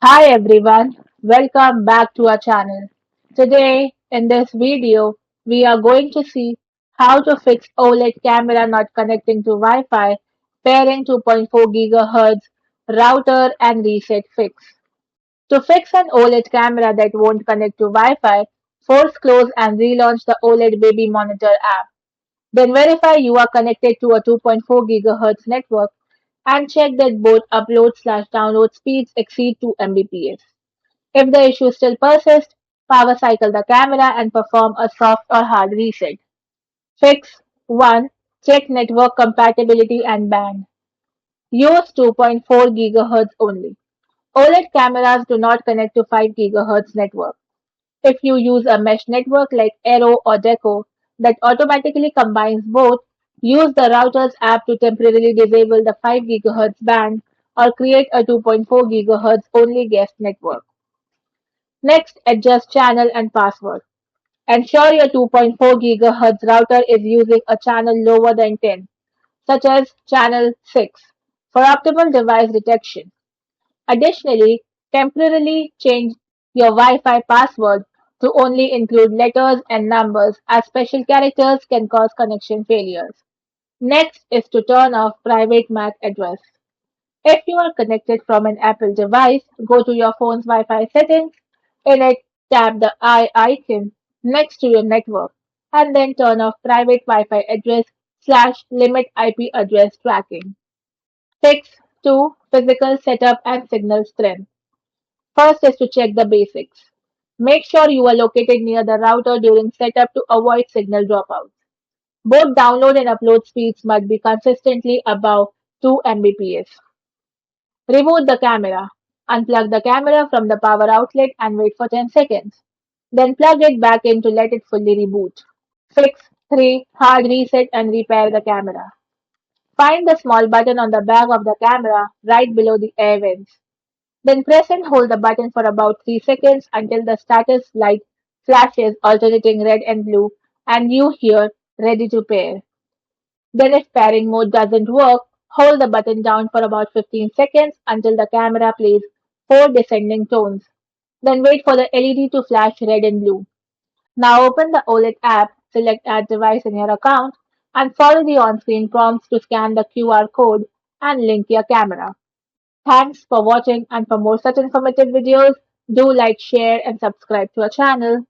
Hi everyone, welcome back to our channel. Today in this video, we are going to see how to fix OLED camera not connecting to Wi-Fi, pairing 2.4 GHz router and reset fix. To fix an OLED camera that won't connect to Wi-Fi, force close and relaunch the OLED Baby Monitor app. Then verify you are connected to a 2.4 GHz network and check that both upload/download speeds exceed 2 Mbps. If the issue still persists, power cycle the camera and perform a soft or hard reset. Fix 1. Check network compatibility and band. Use 2.4 GHz only. OLED cameras do not connect to 5 GHz network. If you use a mesh network like Aero or Deco that automatically combines both, use the router's app to temporarily disable the 5 GHz band or create a 2.4 GHz only guest network. Next, adjust channel and password. Ensure your 2.4 GHz router is using a channel lower than 10, such as channel 6, for optimal device detection. Additionally, temporarily change your Wi-Fi password to only include letters and numbers, as special characters can cause connection failures. Next is to turn off private MAC address. If you are connected from an Apple device, go to your phone's Wi-Fi settings. In it, tap the eye icon next to your network and then turn off private Wi-Fi address slash limit IP address tracking. Fix 2. Physical setup and signal strength. First is to check the basics. Make sure you are located near the router during setup to avoid signal dropouts. Both download and upload speeds must be consistently above 2 Mbps. Reboot the camera. Unplug the camera from the power outlet and wait for 10 seconds. Then plug it back in to let it fully reboot. Fix 3. Hard reset and repair the camera. Find the small button on the back of the camera right below the air vents. Then press and hold the button for about 3 seconds until the status light flashes alternating red and blue and you hear ready to pair. Then if pairing mode doesn't work, hold the button down for about 15 seconds until the camera plays 4 descending tones. Then wait for the LED to flash red and blue. Now open the OLED app, select Add device in your account, and follow the on-screen prompts to scan the QR code and link your camera. Thanks for watching, and for more such informative videos, do like, share and subscribe to our channel.